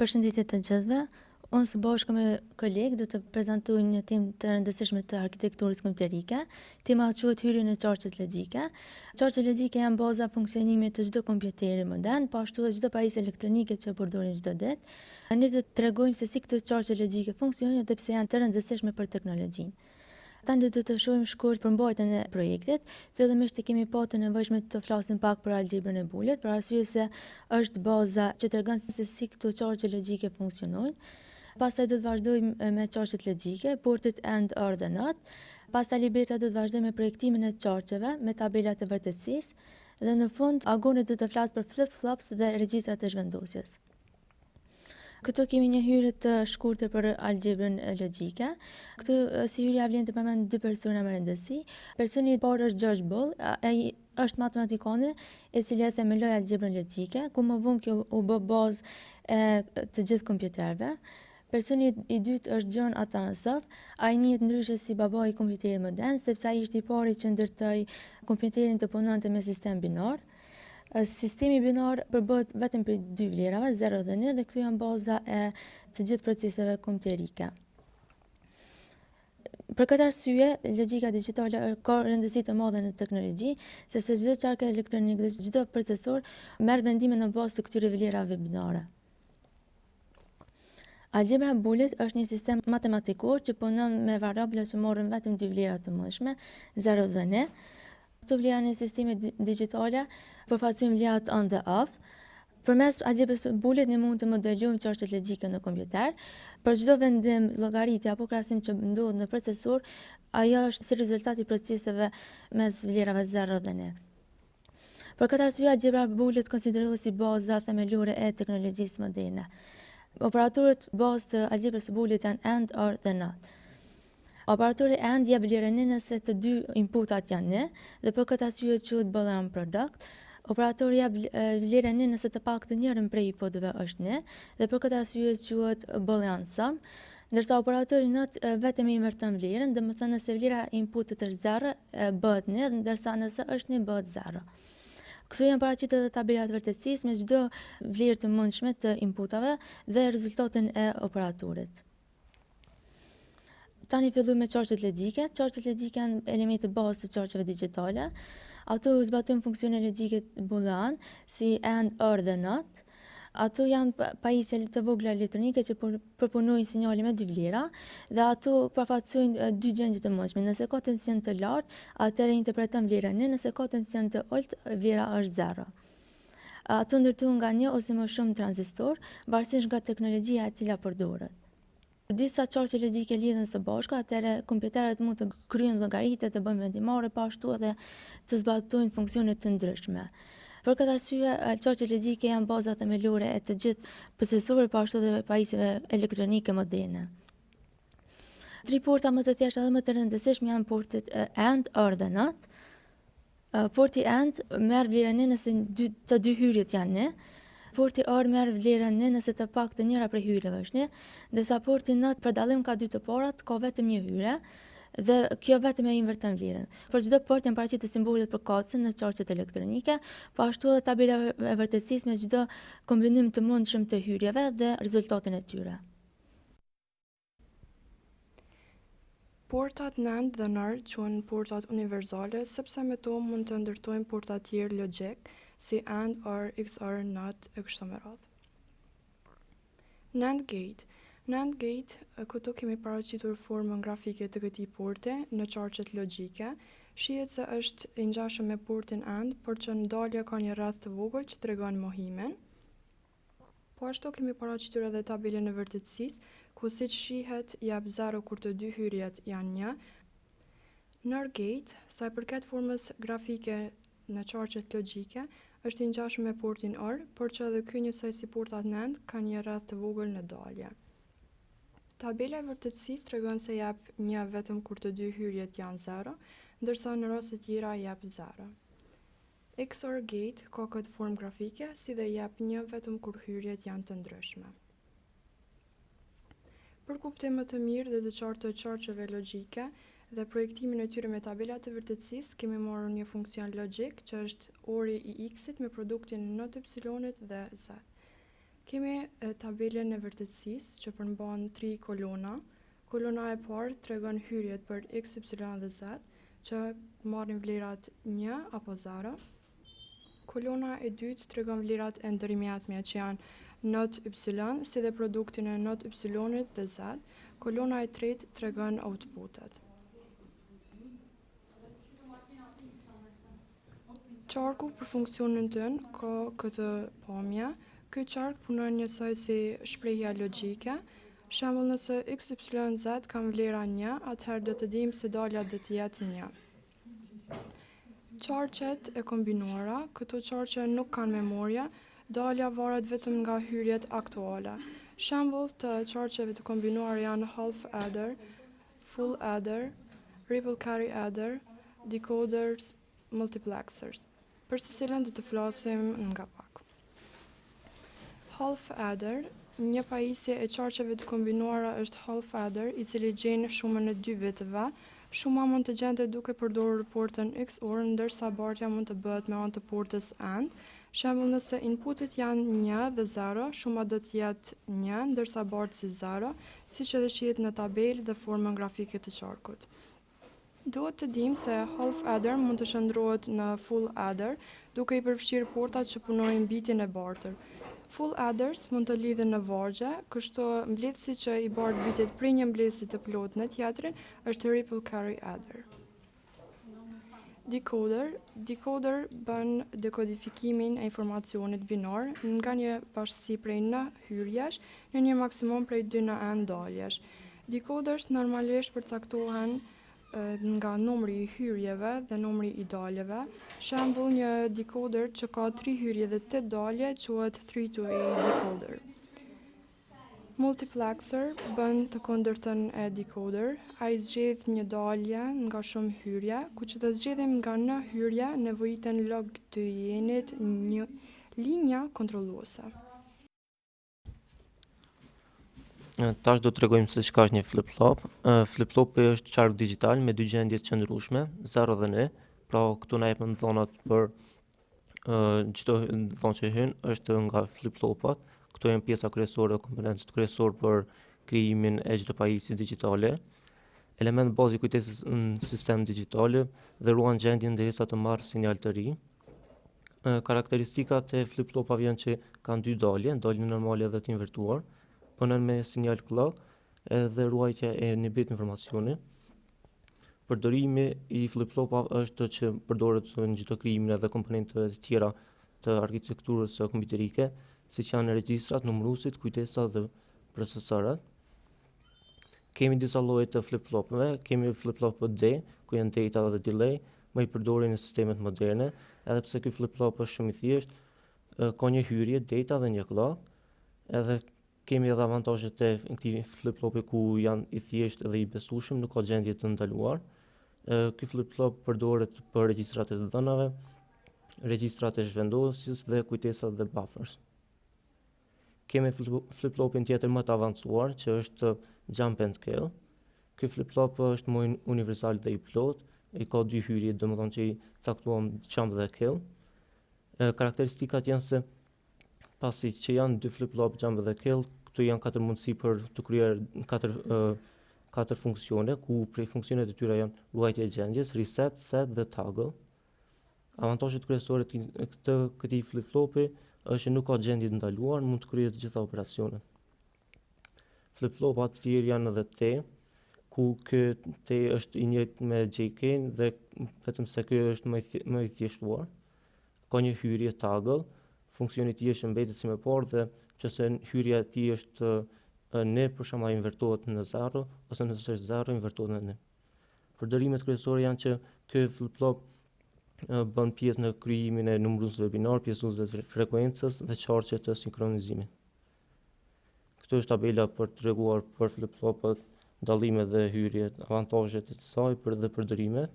Përshëndetje të gjithëve. Unë së bashku me kolegë do të prezantoj një temë të rëndësishme të arkitekturës kompjuterike. Tema quhet hyrje në qarqet logjike. Qarqet logjike janë baza e funksionimit të çdo kompjuteri modern, po ashtu edhe çdo pajisje elektronike që përdorim çdo ditë. Ne do të tregojmë se si këto qarqe logjike funksionojnë dhe pse janë të rëndësishme për teknologjinë. Tani do të shohim shkurt përmbajtjen e projektit. Fillimisht e kemi pasur të nevojshme të flasim pak për algebrën e bulet, për arsye se është baza që tregon se si këto qarqe logjike funksionojnë. Pastaj do të vazhdojmë me qarqet logjike, portet and or dhe not. Pastaj Liberta do të vazhdojmë me projektimin e qarqeve, me tabelat e vërtetësisë dhe në fund Agoni do të flasë për flip-flops dhe regjistrat e zhvendosjes. Këtu kemi një hyrje të shkurtër për algebrën logjike. Këtu si hyrja vlen të përmend dy persona me rëndësi. Personi i parë është George Boole, ai është matematikani i cili e themeloi algebrën logjike, ku më vonë kjo u bë bazë e të gjithë kompjuterëve. Personi i dytë është John Atanasov, ai njihet ndryshe si babai i kompjuterit modern, sepse ai ishte i pari që ndërtoi kompjuterin të punonte me sistem binar. Sistemi binar përbëhet vetëm prej dy vlerave, 0 dhe 1, dhe këto janë baza e të gjithë proceseve kompjuterike. Për këtë arsye, logjika digjitale ka rëndësi të madhe në teknologji, sepse çdo qark elektronik dhe çdo procesor merr vendime në bazë të këtyre vlerave binare. Algebra e bulet është një sistem matematikor që punon me variabla që morën vetëm dy vlera të mëndshme, 0 dhe 1. Këto vlera në sistemet digjitale përfaqësojnë vlerat on dhe off. Përmes algebrës së bulet ne mund të modelojmë qarqet logjike në kompjuter. Për çdo vendim, llogaritje apo krahasim që ndodhet në procesor, ajo është si rezultat i proceseve mes vlerave 0 dhe 1. Për këtë arsye algebra e bulet konsiderohet si baza themelore e teknologjisë moderne. Operatorët bazë të algebrës së bulet janë and or dhe not. Operatori AND jep vlerën 1 nëse të dy inputat janë 1 dhe për këtë arsye quhet Boolean product. Operatori jep vlerën 1 nëse të paktën njërin prej inputëve është 1 dhe për këtë arsye quhet Boolean sum. Ndërsa operatori not vetëm i inverton vlerën, domethënë nëse vlera e inputit është 0 bëhet 1, ndërsa nëse është 1 bëhet 0. Këtu janë paraqitur edhe tabelat vërtetësisë me çdo vlerë të mundshme të inputave dhe rezultatin e operatorit. Tani fillojmë me qarqet logjike. Qarqet logjike janë elemente bazë të qarqeve digjitale. Ato zbatojnë funksione logjike boolean si and, or dhe not. Ato janë pajisje të vogla elektronike që përpunojnë sinjale me dy vlera dhe ato përfaqësojnë dy gjendje të mundshme. Nëse ka tension të lartë, atëherë interpreton vlerën 1, nëse ka tension të ulët, vlera është 0. Ato ndërtohen nga një ose më shumë tranzistor, varësisht nga teknologjia e cila përdoret. Disa qarqe logjike lidhen së bashku, atëherë kompjuterët mund të kryejnë llogaritje, të bëjnë vendimare, po ashtu edhe të zbatojnë funksione të ndryshme. Për këtë arsye, qarqet logjike janë baza themelore e të gjithë procesorëve, po ashtu edhe pajisjeve elektronike moderne. Tri porta më të thjeshta dhe më të rëndësishme janë portet AND, OR dhe NOT. Porti AND merr vlerën 1 nëse të dy hyrjet janë 1. Porti OR merr vlerën 1 nëse të paktën njëra prej hyrjeve është 1, ndërsa porti NOT për dallim ka dy të parat ka vetëm një hyrje dhe kjo vetëm e inverton vlerën. Për çdo port janë paraqitur simbolet për kacën në qarqet elektronike, po ashtu edhe tabela e vërtetësisë me çdo kombinim të mundshëm të hyrjeve dhe rezultatin e tyre. Portat NAND dhe NOR quhen portat universale sepse me to mund të ndërtojmë porta të tjerë logjik si AND, OR, XOR, NOT e kështu me radhë. NAND gate. NAND gate, këtu kemi paraqitur formën grafike të këtij porti në qarqet logjike. Shihet se është i ngjashëm me portin AND, por që ndalja ka një rreth të vogël që tregon mohimin. Po ashtu kemi paraqitur edhe tabelën e vërtetësisë, ku siç shihet jap 0 kur të dy hyrjet janë 1. NOR gate, sa i përket formës grafike në qarqet logjike, është i ngjashëm me portin OR, por që edhe ky njësoj si portat NAND ka një rreth të vogël në dalje. Tabela e vërtetësisë tregon se jap 1 vetëm kur të dy hyrjet janë 0, ndërsa në raste të tjera jap 0. XOR gate ka këtë formë grafike si dhe jap 1 vetëm kur hyrjet janë të ndryshme. Për kuptim më të mirë dhe të qartë të qarqeve logjike dhe projektimin e tyre me tabelat e vërtetësisë, kemi marrë një funksion logjik që është ori i x-it me produktin not y-it dhe z. Kemi tabelën e vërtetësisë që përmban 3 kolona. Kolona e parë tregon hyrjet për x, y dhe z, që marrin vlerat 1 apo 0. Kolona e dytë tregon vlerat e ndërmjetme që janë not y, si dhe produktin e not y-it dhe z. Kolona e tretë tregon outputet. Qarku për funksionin tënë ka këtë pamje. Ky qark punon njësoj si shprehja logjike. Shembull, nëse x, y, z kanë vlera 1, atëherë do të dimë se dalja do të jetë 1. Qarqet e kombinuara, këto qarqe nuk kanë memoria, dalja varet vetëm nga hyrjet aktuale. Shembull të qarqeve të kombinuara janë half adder, full adder, ripple carry adder, decoders, multiplexers. Për secilën do të flasim nga pak. Half adder, një pajisje e qarqeve të kombinuara është half adder, i cili gjen shumën e 2 biteve. Shuma mund të gjendet duke përdorur portën XOR, ndërsa bartja mund të bëhet me anë të portës AND. Shembull, nëse inputit janë 1 dhe 0, shuma do të jetë 1, ndërsa bartësi 0, siç edhe shihet në tabelë dhe formën grafike të qarkut. Duhet të dimë se half adder mund të shndrohet në full adder, duke i përfshirë portat që punojnë bitin e bartër. Full adders mund të lidhen në vargje, kështu mbledhësi që i bart bitit prej një mbledhësi të plot në tjetrin është ripple carry adder. Decoder bën dekodifikimin e informacionit binar nga një bashkësi prej n hyrjesh në një maksimum prej 2 në n daljesh. Decoders normalisht përcaktohen nga numri i hyrjeve dhe numri i daljeve. Shembull, një decoder që ka 3 hyrje dhe 8 dalje quhet 3-to-8 decoder. Multiplexer bën të kundërtën e decoder. Ai zgjedh një dalje nga shumë hyrje, ku që të zgjedhim nga n hyrje nevojiten log të jenit një linja kontrolluese. Tash do të tregojmë se çka është një flip-flop. Flip-flopi është qark digital me 2 gjendje të qëndrueshme, 0 dhe 1. Pra këtu na jepën dhonat për çdo dhonë që hyn është nga flip-flopat. Këto janë pjesa kryesore, komponentët kryesorë për krijimin e çdo pajisje digjitale. Element bazë i kujtesës në sistem digjitale dhe ruan gjendjen derisa të marrë sinjal të ri. Karakteristikat e flip-flopave janë që kanë 2 dalje, daljen normale dhe të invertuar. Punon me sinjal clock dhe ruajtja e një bit informacioni. Përdorimi i flip-flopave është që përdoret në çdo krijimin edhe komponenteve të tjera të arkitekturës kompjuterike, siç janë regjistrat, numëruesit, kujtesa dhe procesorët. Kemi disa lloje të flip-flopëve, kemi flip-flop D, ku janë data dhe delay, më i përdorin në sistemet moderne, edhe pse ky flip-flop është shumë i thjeshtë, ka një hyrje, data dhe një clock, edhe kemi edhe avantazhet e këtij flip-flopi ku janë i thjeshtë dhe i besueshëm, nuk ka gjendje të ndaluar. Ky flip-flop përdoret për regjistrat e të dhënave, regjistrat e zhvendosjes dhe kujtesat dhe buffers. Kemi flip-flopin tjetër më të avancuar që është jump and kill. Ky flip-flop është më universal dhe i plot, i ka 2 hyrje, domethënë që i caktuam jump dhe kill. Karakteristikat janë se pasi që janë 2 flip-flop jump dhe kill, këtu janë 4 mundësi për të kryer 4 funksione, ku prej funksionet e tyre janë ruajtja e gjendjes, reset, set dhe toggle. Avantazhet kryesore të këtij flip-flopi është që nuk ka gjendje të ndaluar, mund të kryejë të gjitha operacionet. Flip-flopat të tjerë janë edhe T, ku ky T është i njëjtë me JK dhe vetëm se ky është më i thjeshtuar. Ka një hyrje toggle, funksioni i tij është mbetet si më parë dhe nëse hyrja e tij është në për shembull invertohet në 0 ose nëse është 0 invertohet në 1. Përdorimet kryesore janë që ky flip-flop bën pjesë në krijimin e numëruesve binar, pjesëuesve të frekuencës dhe qarqe të sinkronizimit. Këtu është tabela për të treguar për flip-flopët, dallimet dhe hyrjet, avantazhet e saj dhe përdorimet.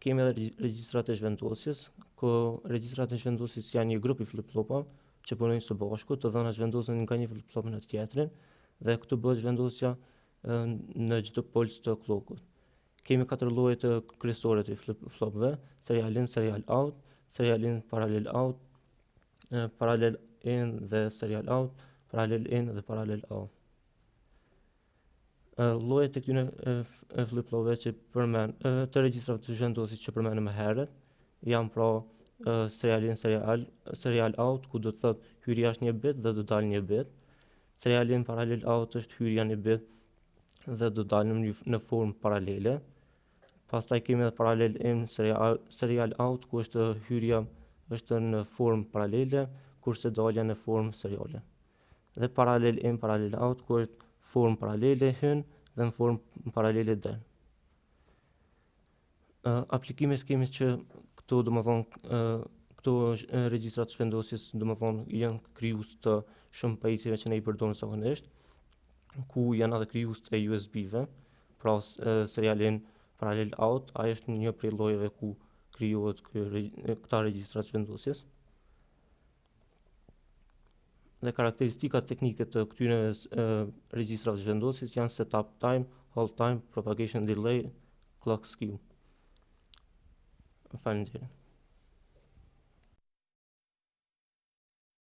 Kemi edhe regjistrat e zhvendosjes, ku regjistrat e zhvendosjes janë një grup i flip-flopave që punojnë së bashku, të dhëna zhvendosen nga një flip-flop në tjetrin dhe këtu bëhet zhvendosja në çdo polës të klokut. Kemi 4 lloje të kryesore të flip-flopëve: serial in, serial out, serial in, parallel out, paralel in dhe serial out, paralel in dhe paralel out. Llojet e këtyre flip-flopëve që të regjistrave të zhvendosit që përmendëm më herët janë pra serial in, serial out, ku do të thotë hyrja është 1 bit dhe do dalë 1 bit. Serial in paralel out është hyrja 1 bit dhe do dalë në formë paralele. Pastaj kemi edhe paralel in, serial out, ku është hyrja është në formë paralele, kurse dalja në formë seriale. Dhe paralel in, paralel out, ku është formë paralele hyn dhe në formë paralele del. Aplikimet kemi që këto regjistrat shvendosjes janë krijues të shumë pajisjeve që ne i përdorim zakonisht, ku janë edhe krijues të USB-ve, pra serial in, paralel out, ai është një prej llojeve ku krijohet këta regjistra shvendosjes. Dhe karakteristikat teknike të këtyre regjistrave zhvendosjes janë setup time, hold time, propagation delay, clock skew. Faleminderit.